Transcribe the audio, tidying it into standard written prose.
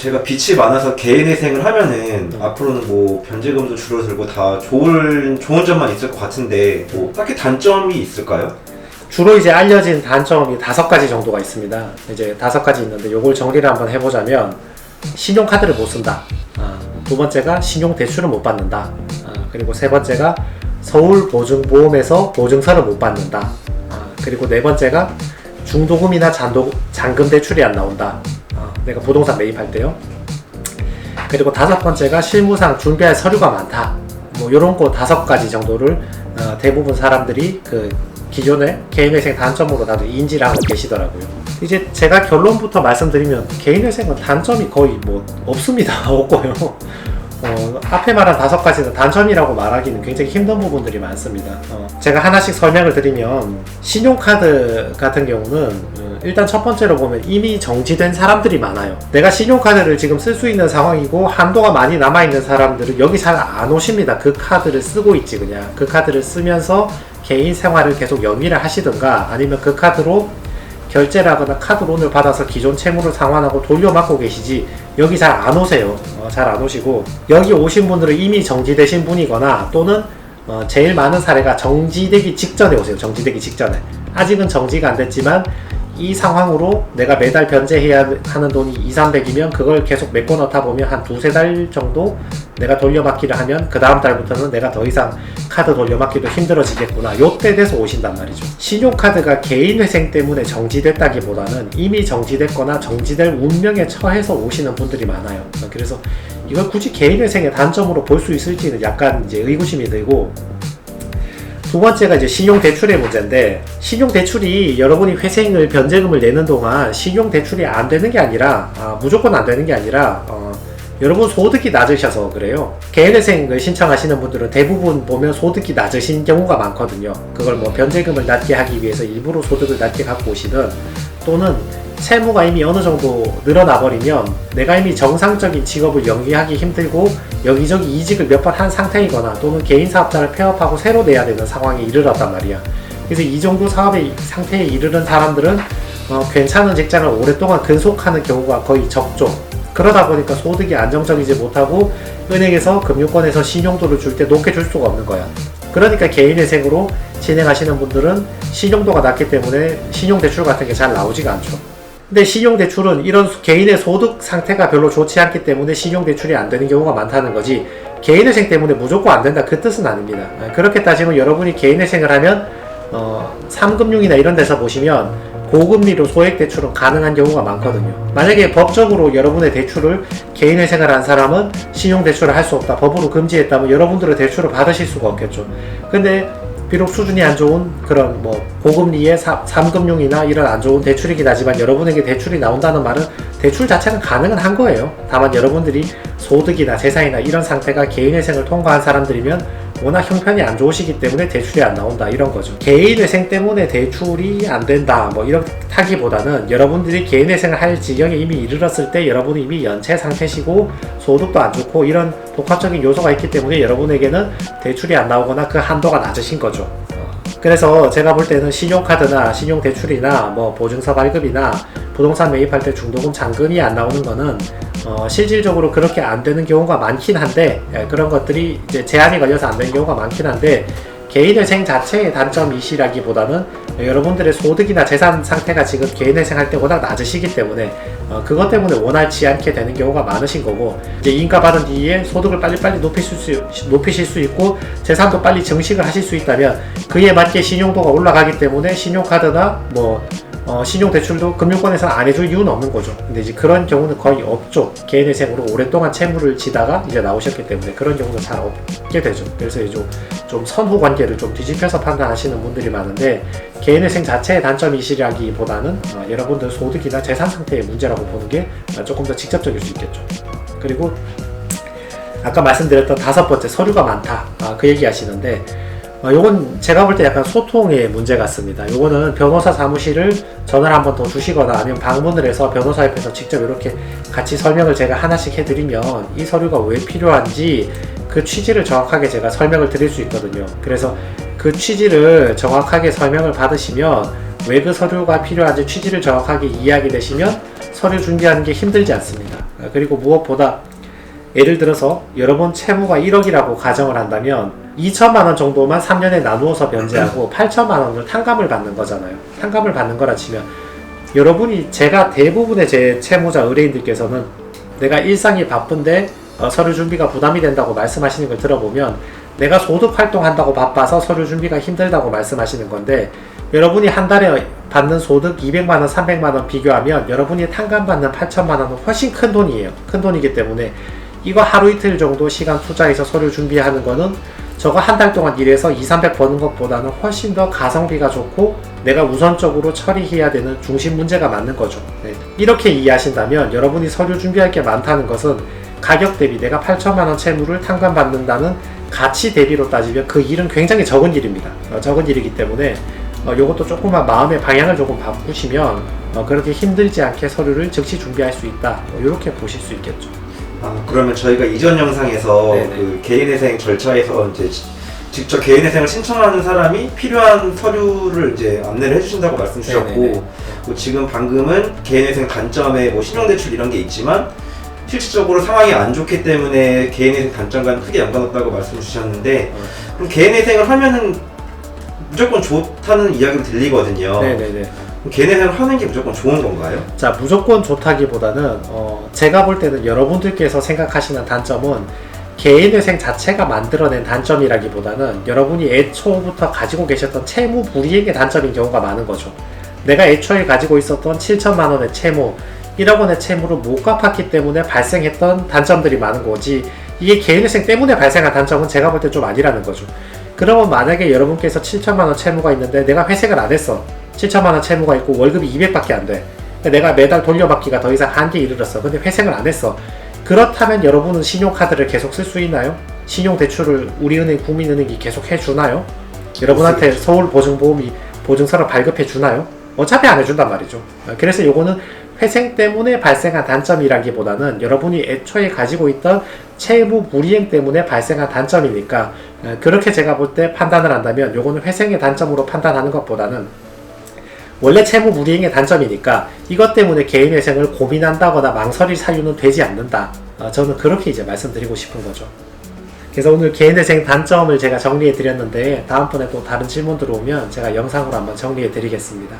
제가 빚이 많아서 개인회생을 하면은 앞으로는 뭐 변제금도 줄어들고 다 좋은 점만 있을 것 같은데 뭐 딱히 단점이 있을까요? 주로 이제 알려진 단점이 5가지 정도가 있습니다. 이제 5가지 있는데 요걸 정리를 한번 해보자면, 신용카드를 못 쓴다. 두 번째가 신용대출을 못 받는다. 그리고 세 번째가 서울보증보험에서 보증서를 못 받는다. 그리고 네 번째가 중도금이나 잔금 대출이 안 나온다. 내가 부동산 매입할 때요. 그리고 5번째가 실무상 준비할 서류가 많다. 뭐 요런 거 5가지 정도를 대부분 사람들이 그 기존의 개인회생 단점으로 다들 인지를 하고 계시더라고요. 이제 제가 결론부터 말씀드리면, 개인회생은 단점이 거의 뭐 없습니다. 없고요. 앞에 말한 5가지는 단점이라고 말하기는 굉장히 힘든 부분들이 많습니다. 제가 하나씩 설명을 드리면, 신용카드 같은 경우는 일단 첫 번째로 보면 이미 정지된 사람들이 많아요. 내가 신용카드를 지금 쓸 수 있는 상황이고 한도가 많이 남아있는 사람들은 여기 잘 안 오십니다. 그 카드를 쓰고 있지 그냥. 그 카드를 쓰면서 개인 생활을 계속 영위를 하시든가, 아니면 그 카드로 결제를 하거나 카드론을 받아서 기존 채무를 상환하고 돌려막고 계시지, 여기 잘 안 오세요. 잘 안 오시고, 여기 오신 분들은 이미 정지되신 분이거나, 또는 제일 많은 사례가 정지되기 직전에 오세요. 정지되기 직전에. 아직은 정지가 안 됐지만 이 상황으로 내가 매달 변제해야 하는 돈이 200~300이면 그걸 계속 메꿔 넣다 보면 한 2~3달 정도 내가 돌려막기를 하면 그 다음 달부터는 내가 더 이상 카드 돌려막기도 힘들어지겠구나, 요때 돼서 오신단 말이죠. 신용카드가 개인회생 때문에 정지됐다기보다는 이미 정지됐거나 정지될 운명에 처해서 오시는 분들이 많아요. 그래서 이걸 굳이 개인회생의 단점으로 볼 수 있을지는 약간 이제 의구심이 들고, 두 번째가 이제 신용대출의 문제인데, 신용대출이 여러분이 회생을 변제금을 내는 동안 신용대출이 안 되는 게 아니라, 무조건 안 되는 게 아니라 여러분 소득이 낮으셔서 그래요. 개인회생을 신청하시는 분들은 대부분 보면 소득이 낮으신 경우가 많거든요. 그걸 뭐 변제금을 낮게 하기 위해서 일부러 소득을 낮게 갖고 오시든, 또는 채무가 이미 어느 정도 늘어나 버리면 내가 이미 정상적인 직업을 영위하기 힘들고 여기저기 이직을 몇 번 한 상태이거나, 또는 개인 사업자를 폐업하고 새로 내야 되는 상황에 이르렀단 말이야. 그래서 이 정도 사업의 상태에 이르는 사람들은 괜찮은 직장을 오랫동안 근속하는 경우가 거의 적죠. 그러다 보니까 소득이 안정적이지 못하고 은행에서 금융권에서 신용도를 줄 때 높게 줄 수가 없는 거야. 그러니까 개인회생으로 진행하시는 분들은 신용도가 낮기 때문에 신용대출 같은 게 잘 나오지가 않죠. 근데 신용대출은 이런 개인의 소득 상태가 별로 좋지 않기 때문에 신용대출이 안 되는 경우가 많다는 거지, 개인회생 때문에 무조건 안 된다 그 뜻은 아닙니다. 그렇게 따지면 여러분이 개인회생을 하면 3금융이나 이런 데서 보시면 고금리로 소액대출은 가능한 경우가 많거든요. 만약에 법적으로 여러분의 대출을 개인회생을 한 사람은 신용대출을 할 수 없다, 법으로 금지했다면 여러분들은 대출을 받으실 수가 없겠죠. 근데 비록 수준이 안 좋은 그런 뭐 고금리의 3금융이나 이런 안 좋은 대출이긴 하지만 여러분에게 대출이 나온다는 말은 대출 자체는 가능은 한 거예요. 다만 여러분들이 소득이나 재산이나 이런 상태가 개인회생을 통과한 사람들이면 워낙 형편이 안 좋으시기 때문에 대출이 안 나온다, 이런 거죠. 개인회생 때문에 대출이 안 된다 뭐 이렇다기보다는 여러분들이 개인회생을 할 지경에 이미 이르렀을 때 여러분이 이미 연체 상태시고 소득도 안 좋고 이런 복합적인 요소가 있기 때문에 여러분에게는 대출이 안 나오거나 그 한도가 낮으신 거죠. 그래서 제가 볼 때는 신용카드나 신용대출이나 뭐 보증서 발급이나 부동산 매입할 때 중도금 잔금이 안 나오는 거는 실질적으로 그렇게 안 되는 경우가 많긴 한데, 그런 것들이 이제 제한이 걸려서 안 되는 경우가 많긴 한데, 개인회생 자체의 단점이시라기보다는 여러분들의 소득이나 재산 상태가 지금 개인회생 할 때 워낙 낮으시기 때문에 그것 때문에 원활치 않게 되는 경우가 많으신 거고, 이제 인가 받은 뒤에 소득을 빨리빨리 높이실 수 있고 재산도 빨리 증식을 하실 수 있다면 그에 맞게 신용도가 올라가기 때문에 신용카드나 뭐 신용대출도 금융권에서는 안 해줄 이유는 없는 거죠. 근데 이제 그런 경우는 거의 없죠. 개인회생으로 오랫동안 채무를 지다가 이제 나오셨기 때문에 그런 경우는 잘 없게 되죠. 그래서 이제 좀 선후 관계를 좀 뒤집혀서 판단하시는 분들이 많은데, 개인회생 자체의 단점이시라기보다는 여러분들 소득이나 재산 상태의 문제라고 보는 게 조금 더 직접적일 수 있겠죠. 그리고 아까 말씀드렸던 5번째, 서류가 많다, 그 얘기 하시는데, 요건 제가 볼 때 약간 소통의 문제 같습니다. 요거는 변호사 사무실을 전화를 한번 더 주시거나 아니면 방문을 해서 변호사 옆에서 직접 이렇게 같이 설명을 제가 하나씩 해드리면 이 서류가 왜 필요한지 그 취지를 정확하게 제가 설명을 드릴 수 있거든요. 그래서 그 취지를 정확하게 설명을 받으시면 왜 그 서류가 필요한지 취지를 정확하게 이해하게 되시면 서류 준비하는 게 힘들지 않습니다. 그리고 무엇보다 예를 들어서 여러분 채무가 1억이라고 가정을 한다면 2천만 원 정도만 3년에 나누어서 변제하고 8천만 원을 탕감을 받는 거잖아요. 탕감을 받는 거라 치면 여러분이 제가 대부분의 제 채무자 의뢰인들께서는 내가 일상이 바쁜데 서류 준비가 부담이 된다고 말씀하시는 걸 들어보면 내가 소득 활동한다고 바빠서 서류 준비가 힘들다고 말씀하시는 건데 여러분이 한 달에 받는 소득 200만원, 300만원 비교하면 여러분이 탕감받는 8천만원은 훨씬 큰 돈이에요. 큰 돈이기 때문에 이거 하루 이틀 정도 시간 투자해서 서류 준비하는 거는 저거 한 달 동안 일해서 2, 300 버는 것보다는 훨씬 더 가성비가 좋고 내가 우선적으로 처리해야 되는 중심 문제가 맞는 거죠. 네. 이렇게 이해하신다면 여러분이 서류 준비할 게 많다는 것은 가격 대비 내가 8천만원 채무를 탕감받는다는 가치 대비로 따지면 그 일은 굉장히 적은 일입니다. 적은 일이기 때문에 요것도 조금만 마음의 방향을 조금 바꾸시면 그렇게 힘들지 않게 서류를 즉시 준비할 수 있다. 이렇게 보실 수 있겠죠. 그러면 저희가 이전 영상에서 그 개인회생 절차에서 이제 직접 개인회생을 신청하는 사람이 필요한 서류를 이제 안내를 해주신다고 말씀 주셨고, 지금 방금은 개인회생 단점에 뭐 신용대출 이런 게 있지만 실질적으로 상황이 안 좋기 때문에 개인회생 단점과는 크게 연관없다고 말씀 주셨는데, 그럼 개인회생을 하면은 무조건 좋다는 이야기로 들리거든요. 네네네. 개인회생을 하는 게 무조건 좋은 건가요? 자, 무조건 좋다기보다는 제가 볼 때는 여러분들께서 생각하시는 단점은 개인회생 자체가 만들어낸 단점이라기보다는 여러분이 애초부터 가지고 계셨던 채무 불이행의 단점인 경우가 많은 거죠. 내가 애초에 가지고 있었던 7천만 원의 채무, 1억 원의 채무를 못 갚았기 때문에 발생했던 단점들이 많은 거지, 이게 개인회생 때문에 발생한 단점은 제가 볼 때 좀 아니라는 거죠. 그러면 만약에 여러분께서 7천만 원 채무가 있는데 내가 회생을 안 했어. 7천만 원 채무가 있고 월급이 200밖에 안 돼. 내가 매달 돌려받기가 더 이상 한계에 이르렀어. 근데 회생을 안 했어. 그렇다면 여러분은 신용카드를 계속 쓸 수 있나요? 신용대출을 우리은행, 국민은행이 계속 해주나요? 여러분한테 서울보증보험이 보증서를 발급해 주나요? 어차피 안 해준단 말이죠. 그래서 요거는 회생 때문에 발생한 단점이라기보다는 여러분이 애초에 가지고 있던 채무 불이행 때문에 발생한 단점이니까, 그렇게 제가 볼 때 판단을 한다면 요거는 회생의 단점으로 판단하는 것보다는 원래 채무 불이행의 단점이니까 이것 때문에 개인회생을 고민한다거나 망설일 사유는 되지 않는다. 저는 그렇게 이제 말씀드리고 싶은 거죠. 그래서 오늘 개인회생 단점을 제가 정리해 드렸는데 다음번에 또 다른 질문 들어오면 제가 영상으로 한번 정리해 드리겠습니다.